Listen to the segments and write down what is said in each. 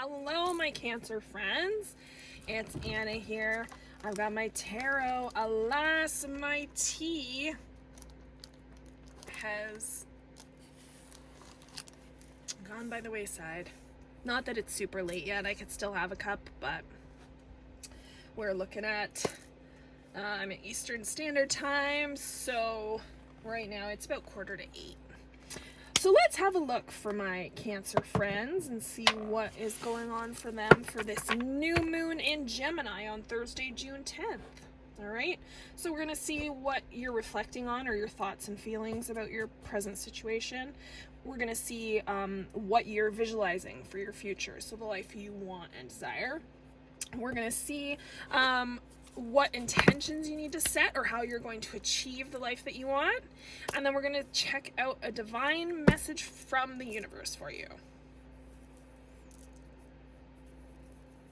Hello, my Cancer friends. It's Anna here. I've got my tarot. Alas, my tea has gone by the wayside. Not that it's super late yet. I could still have a cup, but we're looking at I'm at Eastern Standard Time, so right now it's about 7:45. So let's have a look for my Cancer friends and see what is going on for them for this new moon in Gemini on Thursday, June 10th. All right, so we're going to see what you're reflecting on or your thoughts and feelings about your present situation. We're going to see what you're visualizing for your future, so the life you want and desire. We're going to see what intentions you need to set or how you're going to achieve the life that you want. And then we're going to check out a divine message from the universe for you.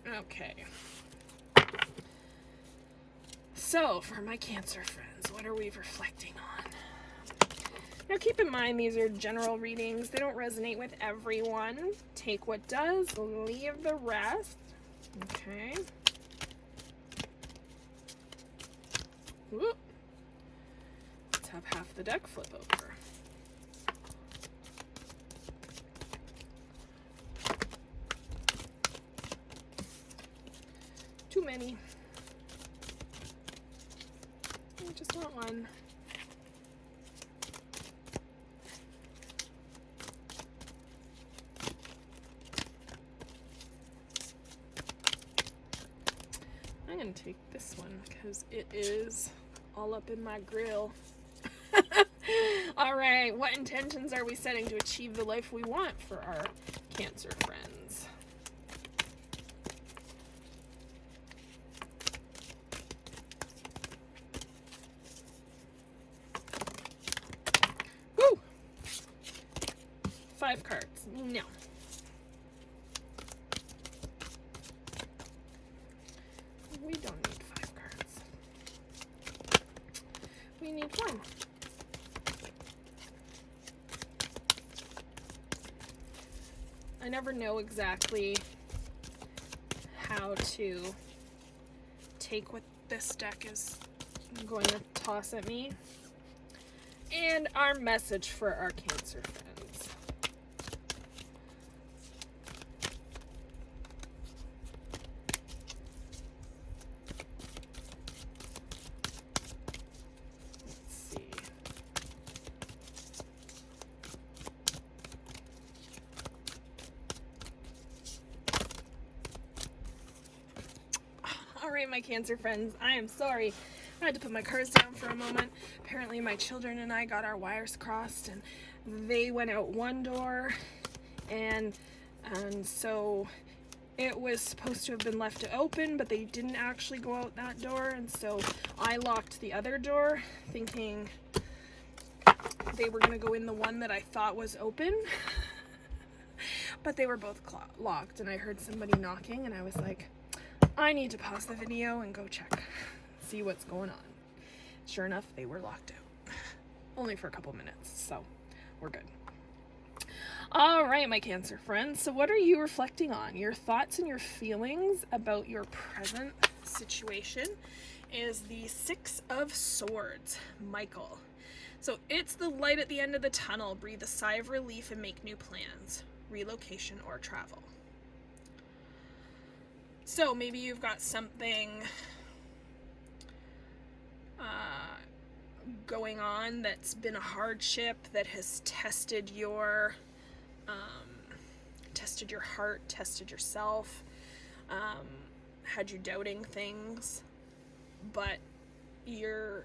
Okay. So, for my Cancer friends, what are we reflecting on? Now, keep in mind, these are general readings. They don't resonate with everyone. Take what does, leave the rest. Okay. Whoop. Let's have half the deck flip over. Too many. I just want one. I'm going to take this one because it is all up in my grill. All right, what intentions are we setting to achieve the life we want for our Cancer friends? Woo! 5 cards. No. We don't need 5 cards. We need 1. I never know exactly how to take what this deck is going to toss at me. And our message for our Cancer friends. Alright, my Cancer friends, I am sorry. I had to put my cards down for a moment. Apparently my children and I got our wires crossed and they went out one door and so it was supposed to have been left open, but they didn't actually go out that door, and so I locked the other door thinking they were going to go in the one that I thought was open. But they were both locked, and I heard somebody knocking and I was like, I need to pause the video and go check, see what's going on. Sure enough, they were locked out. Only for a couple minutes, so we're good. All right, my Cancer friends. So what are you reflecting on? Your thoughts and your feelings about your present situation is the 6 of Swords, Michael. So it's the light at the end of the tunnel. Breathe a sigh of relief and make new plans, relocation or travel. So maybe you've got something going on that's been a hardship that has tested your heart, tested yourself, had you doubting things, but you're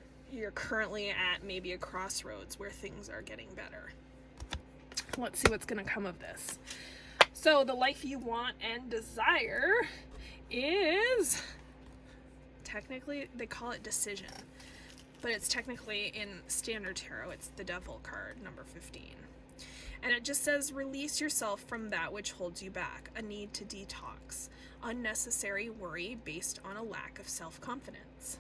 currently at maybe a crossroads where things are getting better. Let's see what's going to come of this. So the life you want and desire is, technically they call it decision, but it's technically in Standard Tarot, it's the Devil card, number 15. And it just says, release yourself from that which holds you back, a need to detox, unnecessary worry based on a lack of self-confidence.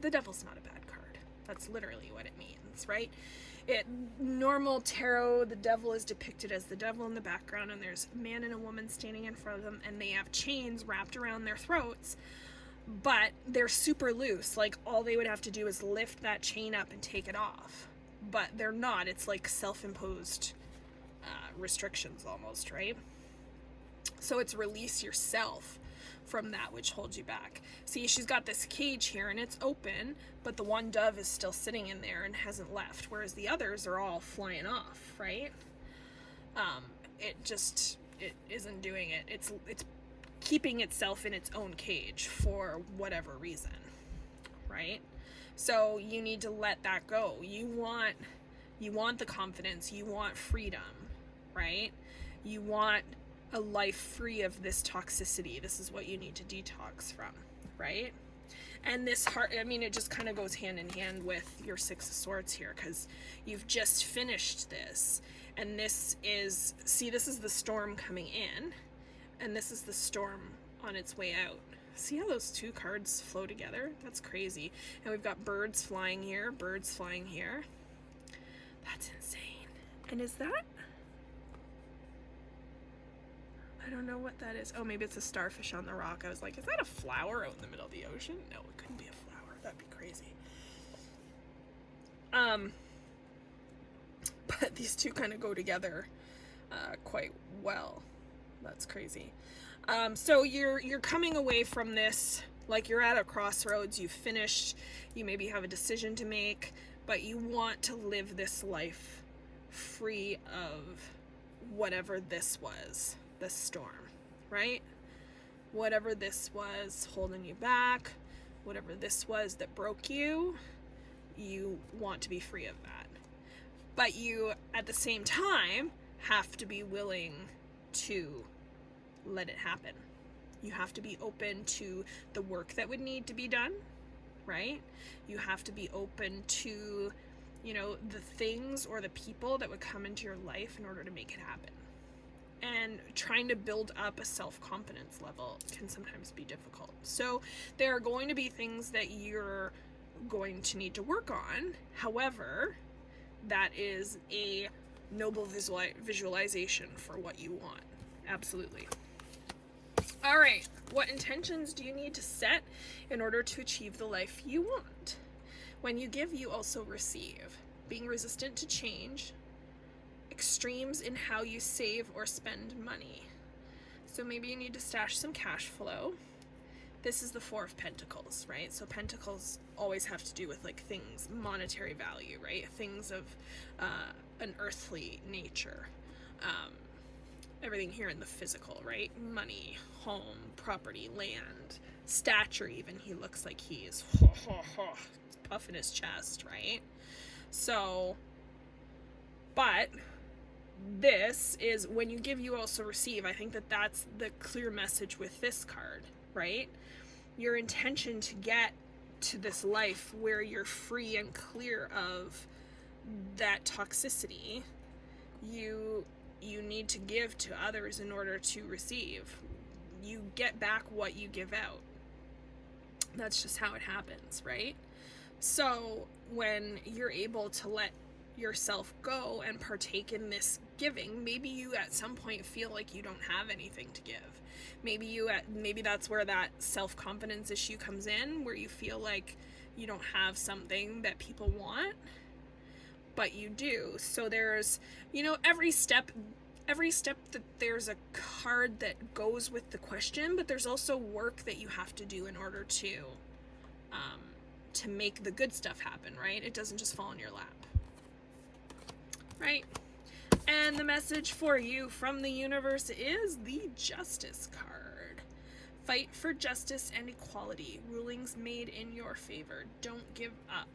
The Devil's not a bad card. That's literally what it means, right? Normal tarot, the devil is depicted as the devil in the background, and there's a man and a woman standing in front of them, and they have chains wrapped around their throats, but they're super loose. Like, all they would have to do is lift that chain up and take it off. But they're not. It's like self-imposed restrictions almost, right? So it's release yourself from that which holds you back. See, she's got this cage here and it's open, but the one dove is still sitting in there and hasn't left, whereas the others are all flying off, right? It isn't doing it. It's keeping itself in its own cage for whatever reason, right? So you need to let that go. You want the confidence, you want freedom, right? You want a life free of this toxicity. This is what you need to detox from, right? And this heart, I mean, it just kind of goes hand in hand with your Six of Swords here, because you've just finished this, and this is the storm coming in, and this is the storm on its way out. See how those two cards flow together? That's crazy. And we've got birds flying here, birds flying here. That's insane. And is that? I don't know what that is. Oh, maybe it's a starfish on the rock. I was like, is that a flower out in the middle of the ocean? No, it couldn't be a flower. That'd be crazy. But these two kind of go together quite well. That's crazy. So you're coming away from this, like you're at a crossroads, you've finished, you maybe have a decision to make, but you want to live this life free of whatever this was, this storm, right? Whatever this was holding you back, whatever this was that broke you, you want to be free of that. But you, at the same time, have to be willing to let it happen. You have to be open to the work that would need to be done, right? You have to be open to, the things or the people that would come into your life in order to make it happen. And trying to build up a self-confidence level can sometimes be difficult. So there are going to be things that you're going to need to work on. However, that is a noble visualization for what you want. Absolutely. All right, what intentions do you need to set in order to achieve the life you want? When you give, you also receive. Being resistant to change, extremes in how you save or spend money. So maybe you need to stash some cash flow. This is the Four of Pentacles, right? So pentacles always have to do with like things, monetary value, right? Things of an earthly nature. Everything here in the physical, right? Money, home, property, land, stature even. He looks like he is puffing his chest, right? So, but this is when you give, you also receive. I think that that's the clear message with this card, right? Your intention to get to this life where you're free and clear of that toxicity, you need to give to others in order to receive. You get back what you give out. That's just how it happens, right? So when you're able to let yourself go and partake in this giving, maybe you at some point feel like you don't have anything to give. Maybe that's where that self-confidence issue comes in, where you feel like you don't have something that people want, but you do. So there's, every step that there's a card that goes with the question, but there's also work that you have to do in order to make the good stuff happen, right? It doesn't just fall in your lap, right? And the message for you from the universe is the Justice card. Fight for justice and equality. Rulings made in your favor. Don't give up.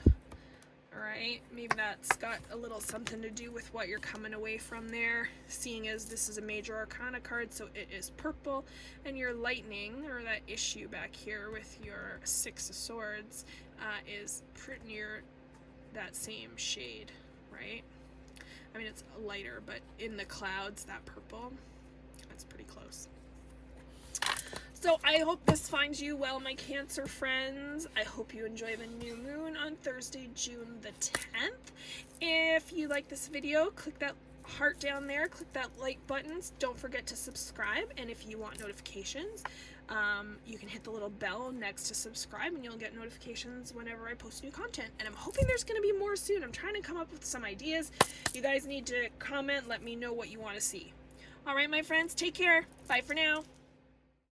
All right, maybe that's got a little something to do with what you're coming away from there, seeing as this is a major arcana card, so it is purple, and your lightning, or that issue back here with your Six of Swords, is pretty near that same shade, right? I mean, it's lighter, but in the clouds, that purple, that's pretty close. So I hope this finds you well, my Cancer friends. I hope you enjoy the new moon on Thursday, June the 10th. If you like this video, click that heart down there, click that like button. Don't forget to subscribe, and if you want notifications, you can hit the little bell next to subscribe and you'll get notifications whenever I post new content. And I'm hoping there's going to be more soon. I'm trying to come up with some ideas. You guys need to comment, let me know what you want to see. All right, my friends, take care. Bye for now.